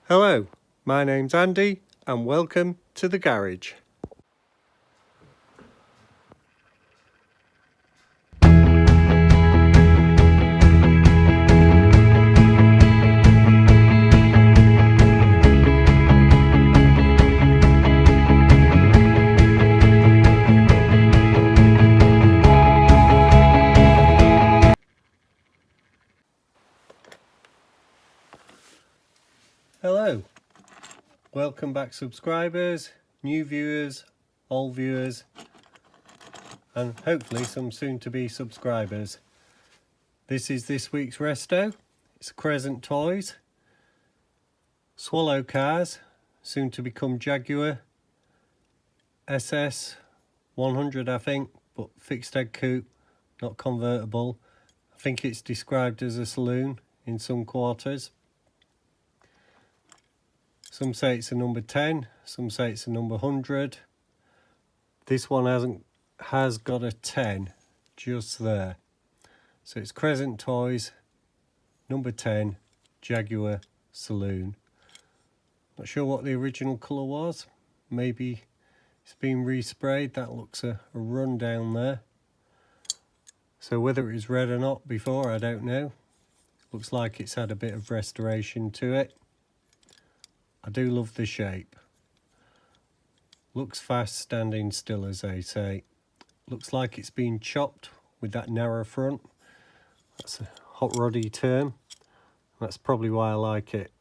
Hello, my name's Andy and welcome to the garage. Hello, welcome back subscribers, new viewers, old viewers, and hopefully some soon to be subscribers. This is this week's resto. It's Crescent toys, Swallow cars, soon to become Jaguar SS 100 I think, but fixed head coupe, not convertible. I think it's described as a saloon in some quarters. Some say it's a number 10, some say it's a number 100. This one has got a 10 just there. So it's Crescent Toys, number 10, Jaguar Saloon. Not sure what the original colour was. Maybe it's been resprayed. That looks a run down there. So whether it was red or not before, I don't know. Looks like it's had a bit of restoration to it. I do love the shape. Looks fast standing still, as they say. Looks like it's been chopped with that narrow front. That's a hot roddy term. That's probably why I like it.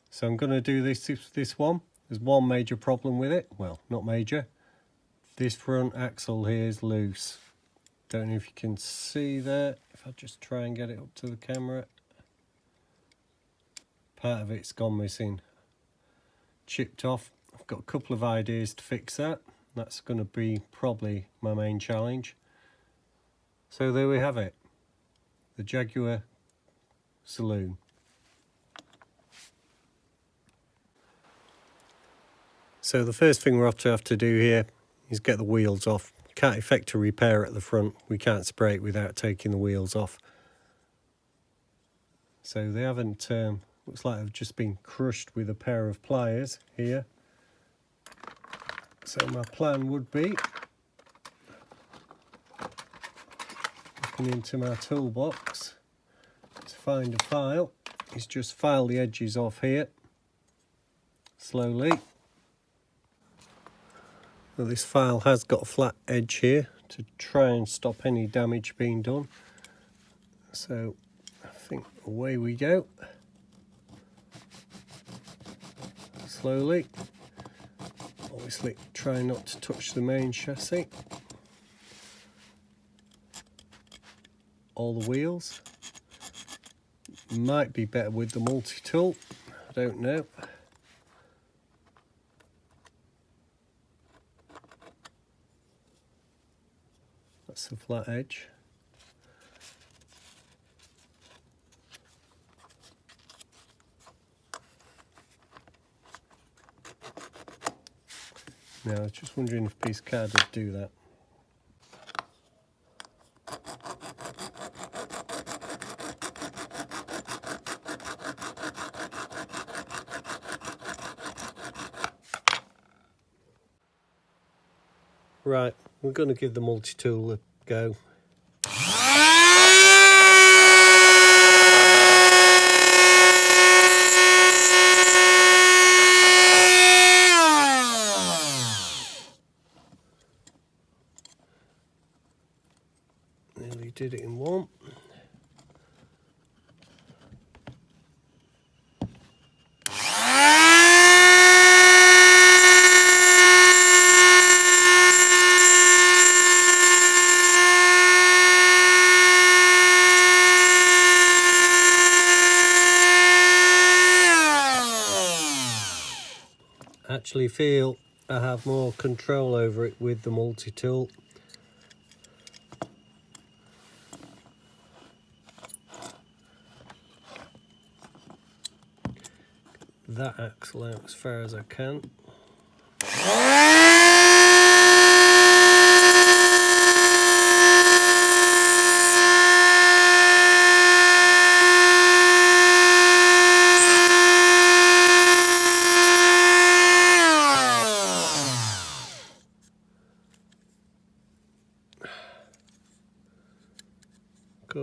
So I'm going to do this one. There's one major problem with it. Well, not major. This front axle here is loose. Don't know if you can see there. If I just try and get it up to the camera. Part of it's gone missing, chipped off. I've got a couple of ideas to fix that. That's going to be probably my main challenge. So there we have it, the Jaguar Saloon. So the first thing we'll have to do here is get the wheels off. Can't effect a repair at the front. We can't spray it without taking the wheels off. So they haven't... looks like they've just been crushed with a pair of pliers here. So my plan would be, looking into my toolbox to find a file, is just file the edges off here, slowly. Well, this file has got a flat edge here to try and stop any damage being done. So I think away we go. Slowly, obviously try not to touch the main chassis, all the wheels. Might be better with the multi-tool, I don't know. That's the flat edge. Now, I was just wondering if a piece of card would do that. Right, we're going to give the multi-tool a go. Nearly did it in one. Actually feel I have more control over it with the multi-tool. That axle out as far as I can.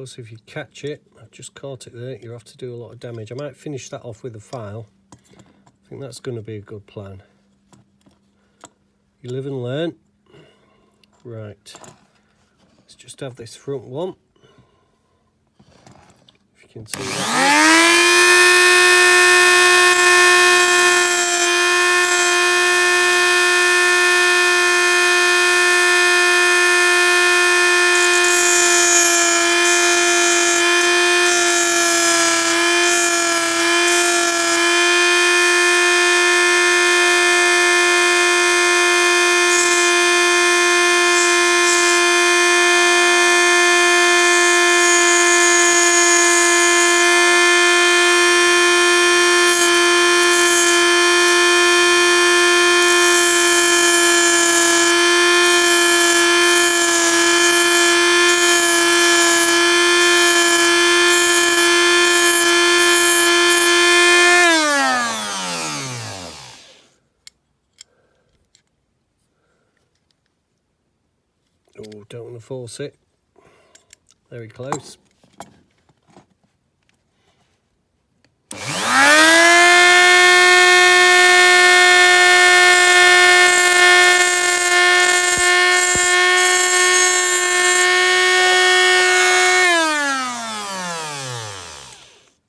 course, if you catch it, I've just caught it there, you have to do a lot of damage. I might finish that off with a file. I think that's going to be a good plan. You live and learn. Right, let's just have this front one. If you can see that. Oh, don't want to force it. Very close.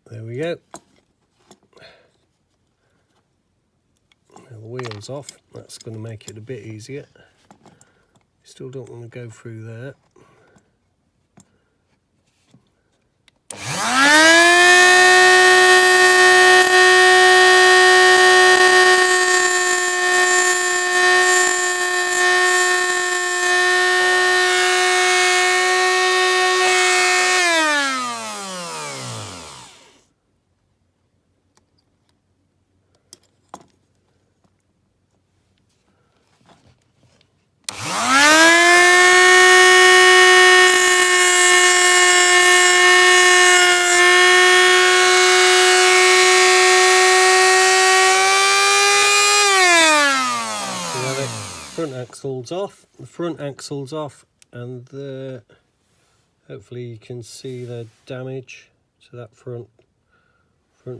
There we go. Now the wheel's off. That's going to make it a bit easier. Still don't want to go through there. Front axle's off, the front axle's off, and hopefully you can see the damage to that front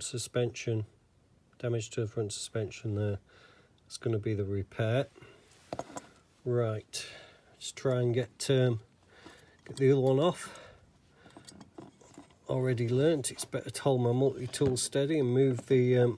suspension, damage to the front suspension there. It's going to be the repair. Right, let's try and get the other one off. Already learnt it's better to hold my multi-tool steady and move the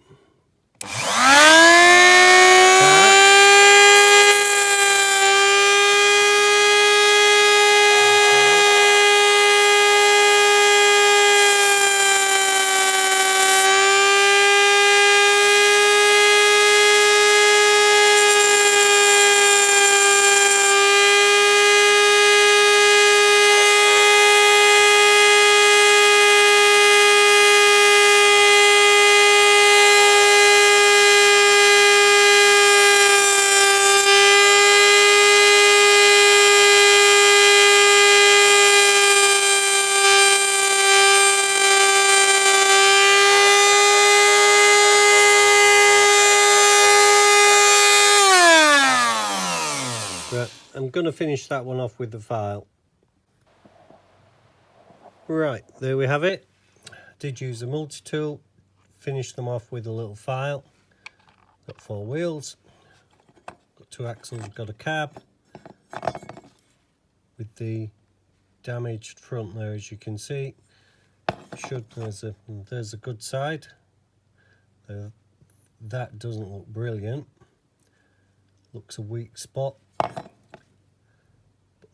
I'm going to finish that one off with the file. Right, there we have it. Did use a multi-tool, finished them off with a little file. Got 4 wheels, got 2 axles, got a cab with the damaged front there, as you can see. There's a good side. That doesn't look brilliant. Looks a weak spot.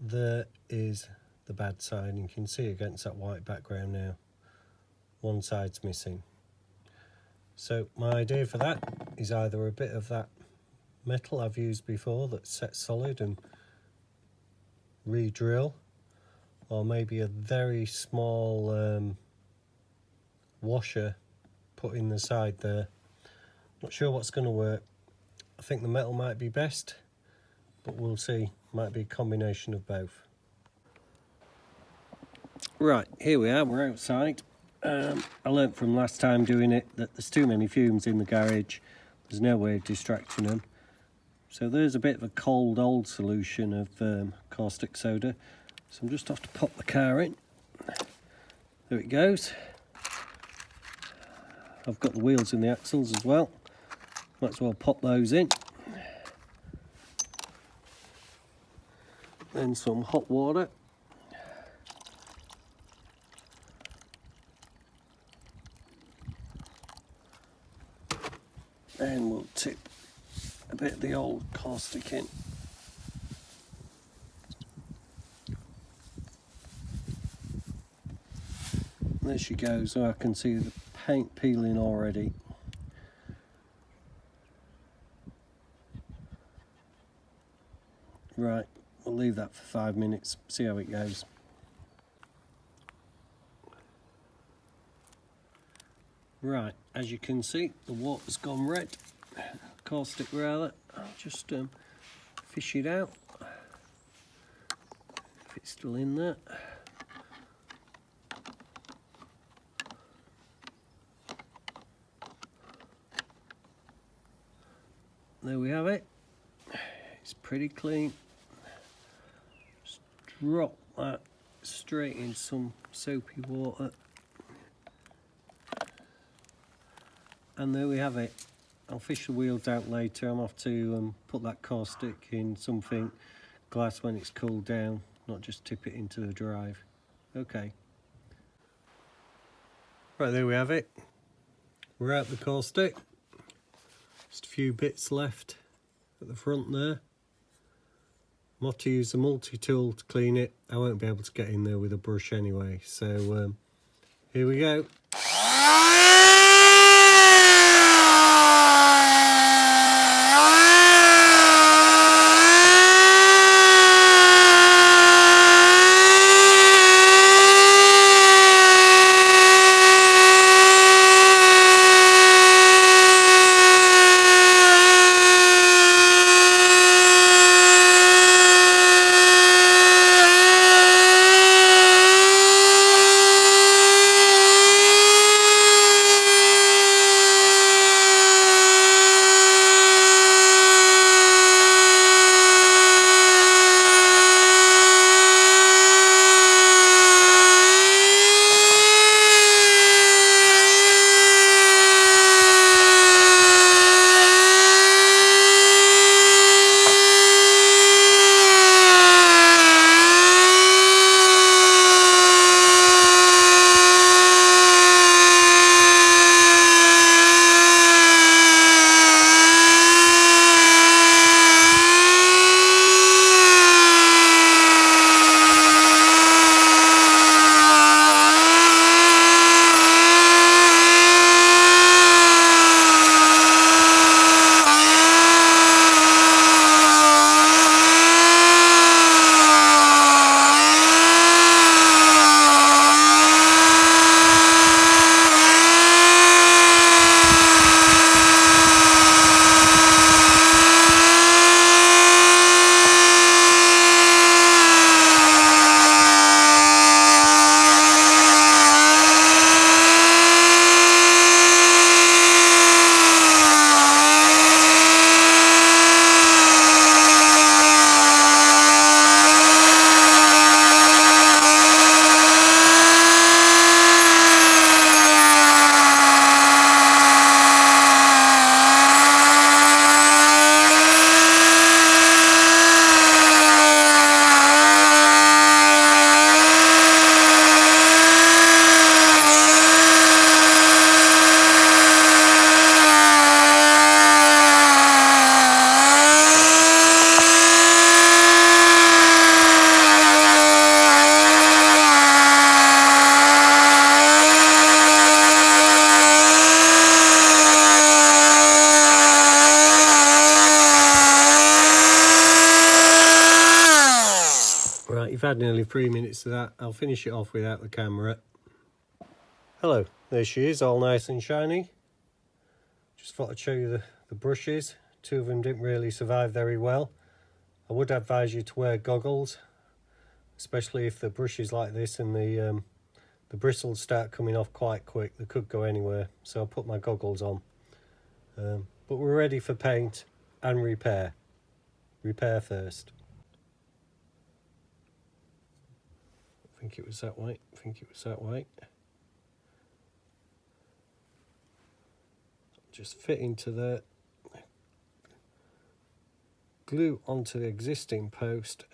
There is the bad side, and you can see against that white background now, one side's missing. So my idea for that is either a bit of that metal I've used before that's set solid and re-drill, or maybe a very small washer put in the side there. Not sure what's going to work. I think the metal might be best, but we'll see. Might be a combination of both. Right, here we are, we're outside. I learnt from last time doing it that there's too many fumes in the garage. There's no way of distracting them. So there's a bit of a cold old solution of caustic soda. So I'm just off to pop the car in. There it goes. I've got the wheels and the axles as well. Might as well pop those in. Then some hot water. And we'll tip a bit of the old caustic in. There she goes. Oh, I can see the paint peeling already. Right, we'll leave that for 5 minutes, see how it goes. Right, as you can see, the water's gone red, caustic rather. I'll just fish it out, if it's still in there. There we have it. It's pretty clean. Just drop that straight in some soapy water. And there we have it. I'll fish the wheels out later. I'm off to put that caustic in something glass when it's cooled down, not just tip it into the drive. Okay. Right, there we have it. We're out the caustic. Just a few bits left at the front there. I'm off to use the multi-tool to clean it. I won't be able to get in there with a brush anyway. So here we go. Right, you've had nearly 3 minutes of that. I'll finish it off without the camera. Hello, there she is, all nice and shiny. Just thought I'd show you the brushes. 2 of them didn't really survive very well. I would advise you to wear goggles, especially if the brush is like this and the bristles start coming off quite quick. They could go anywhere, so I'll put my goggles on. But we're ready for paint and repair. Repair first. I think it was that way. just fit into there, glue onto the existing post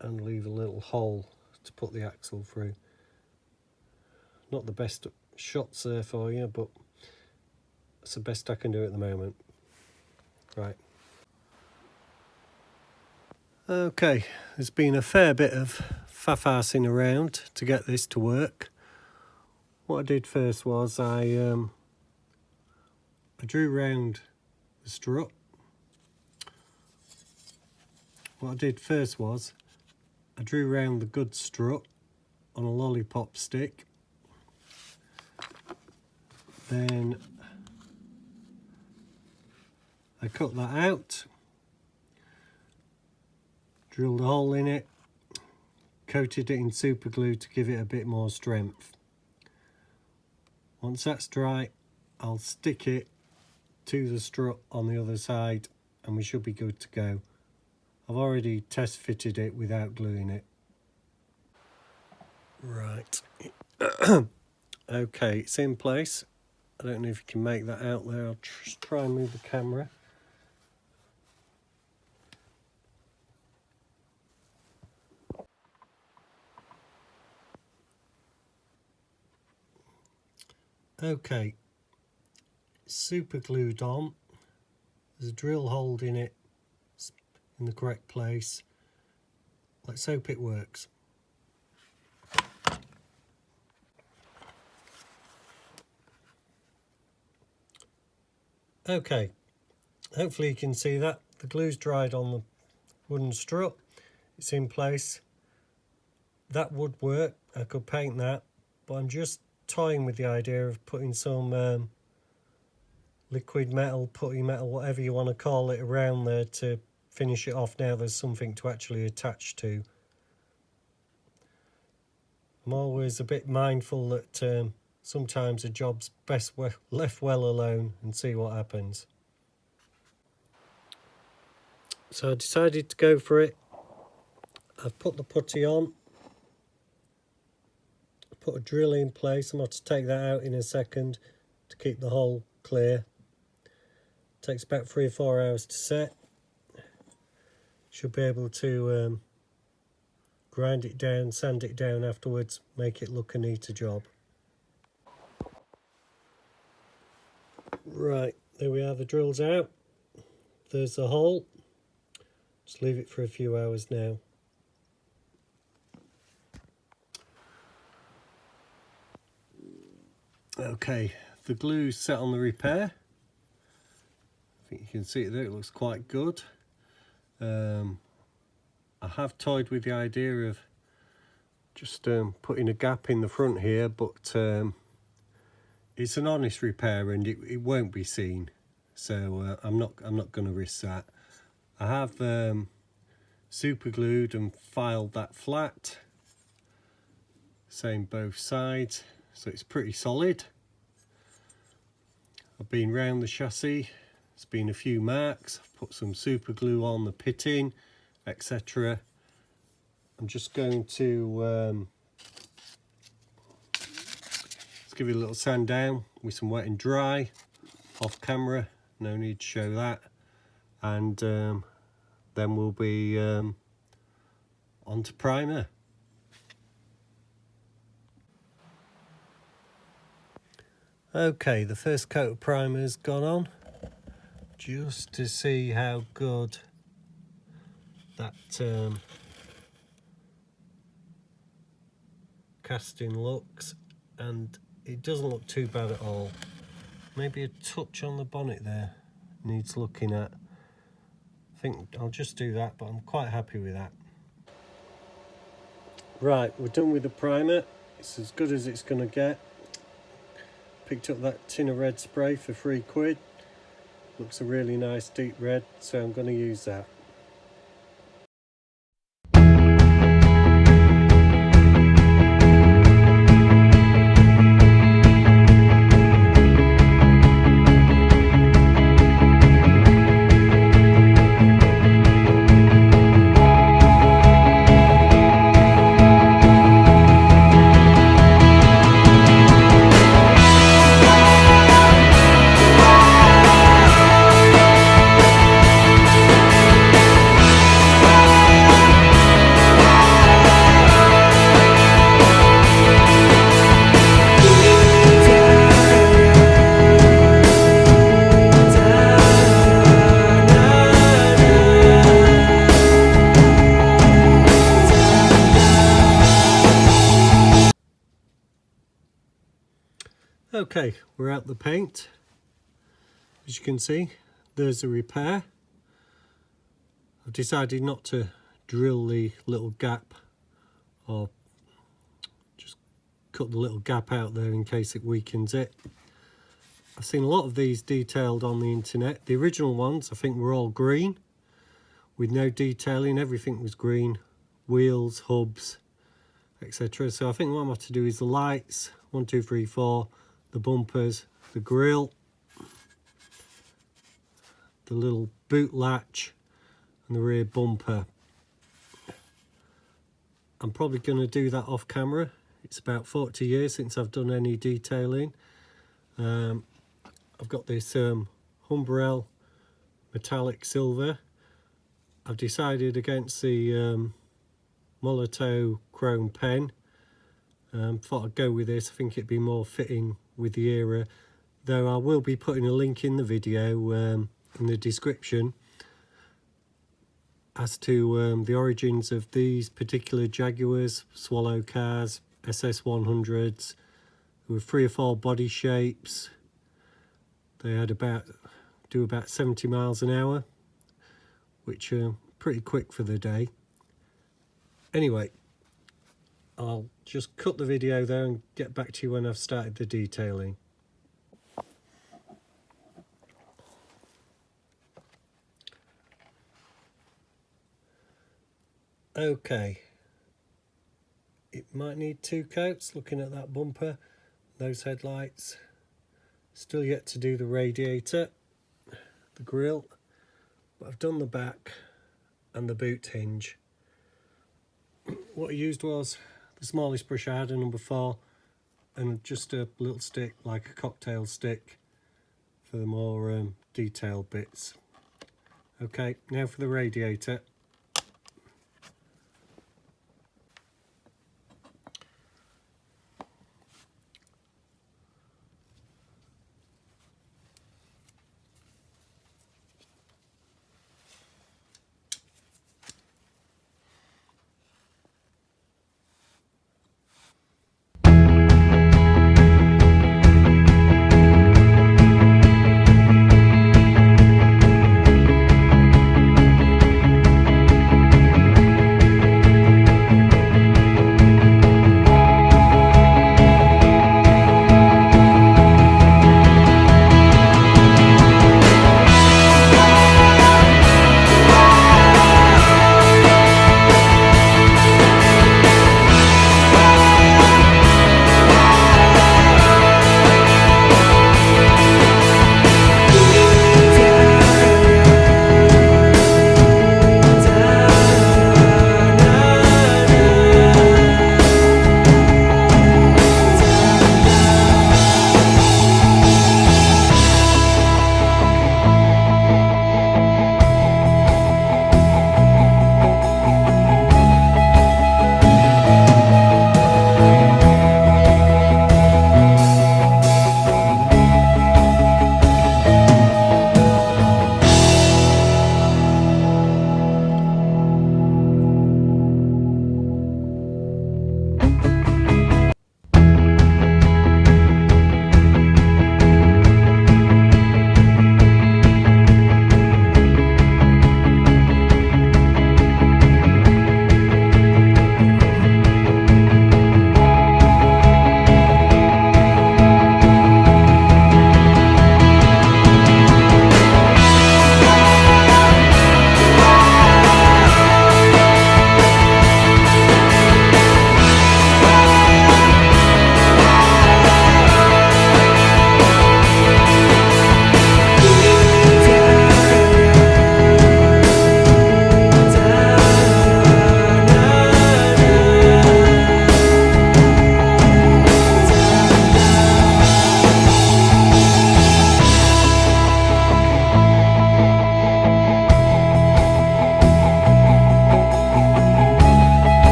and leave a little hole to put the axle through. Not the best shots there for you, but that's the best I can do at the moment. Right. Okay, there's been a fair bit of faff-arsing around to get this to work. What I did first was I drew round the strut. What I did first was I drew round the good strut on a lollipop stick. Then I cut that out, drilled a hole in it, coated it in super glue to give it a bit more strength. Once that's dry, I'll stick it to the strut on the other side and we should be good to go. I've already test fitted it without gluing it. Right. Okay, it's in place. I don't know if you can make that out there. I'll try and move the camera. Okay, super glued on. There's a drill hole in it in the correct place. Let's hope it works. Okay, hopefully you can see that. The glue's dried on the wooden strut. It's in place. That would work. I could paint that, but I'm just toying with the idea of putting some liquid metal, putty metal, whatever you want to call it, around there to finish it off. Now there's something to actually attach to. I'm always a bit mindful that sometimes a job's best left well alone and see what happens. So I decided to go for it. I've put the putty on, put a drill in place. I'm going to take that out in a second to keep the hole clear. Takes about 3 or 4 hours to set. Should be able to grind it down, sand it down afterwards, make it look a neater job. Right, there we are, the drill's out. There's the hole. Just leave it for a few hours now. Okay, the glue's set on the repair. I think you can see it there, it looks quite good. I have toyed with the idea of just putting a gap in the front here, but it's an honest repair and it won't be seen, so I'm not going to risk that. I have super glued and filed that flat, same both sides, so it's pretty solid. I've been round the chassis, there's been a few marks, I've put some super glue on the pitting, etc. I'm just going to let's give it a little sand down with some wet and dry off camera, no need to show that, and then we'll be on to primer. Okay, the first coat of primer's gone on, just to see how good that casting looks, and it doesn't look too bad at all. Maybe a touch on the bonnet there needs looking at. I think I'll just do that, but I'm quite happy with that. Right, we're done with the primer. It's as good as it's going to get. Picked up that tin of red spray for £3. Looks a really nice deep red, so I'm going to use that. Okay, we're out the paint. As you can see, there's a repair. I've decided not to drill the little gap, or just cut the little gap out there in case it weakens it. I've seen a lot of these detailed on the internet. The original ones I think were all green with no detailing. Everything was green, wheels, hubs, etc. So I think what I'm going to have to do is the lights, 1, 2, 3, 4, the bumpers, the grille, the little boot latch and the rear bumper. I'm probably going to do that off camera. It's about 40 years since I've done any detailing. I've got this Humbrel metallic silver. I've decided against the Molotow chrome pen. Thought I'd go with this. I think it'd be more fitting with the era, though I will be putting a link in the video in the description as to the origins of these particular Jaguars, Swallow cars, SS100s. There were 3 or 4 body shapes. They had do about 70 miles an hour, which are pretty quick for the day. Anyway, I'll just cut the video there and get back to you when I've started the detailing. Okay, it might need 2 coats looking at that bumper, those headlights. Still yet to do the radiator, the grille, but I've done the back and the boot hinge. What I used was the smallest brush I had, a number 4, and just a little stick like a cocktail stick for the more detailed bits. Okay, now for the radiator.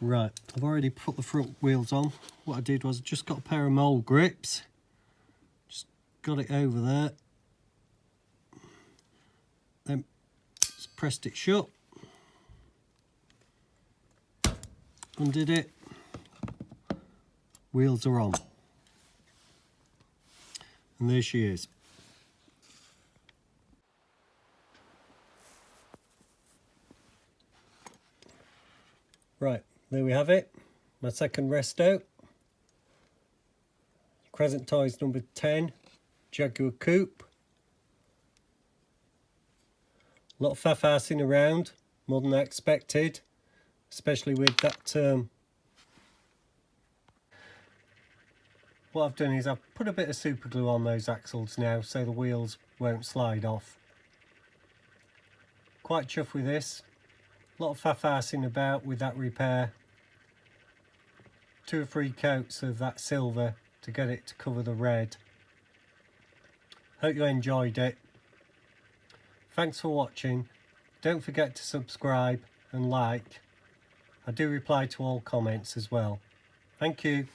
Right, I've already put the front wheels on. What I did was I just got a pair of mould grips, just got it over there, then just pressed it shut, undid it, wheels are on, and there she is. Right, there we have it, my second resto. Crescent Toys number 10, Jaguar Coupe. A lot of faff-assing around, more than I expected, especially with that. What I've done is I've put a bit of super glue on those axles now so the wheels won't slide off. Quite chuffed with this. A lot of faff-assing about with that repair. 2 or 3 coats of that silver to get it to cover the red. Hope you enjoyed it. Thanks for watching. Don't forget to subscribe and like. I do reply to all comments as well. Thank you.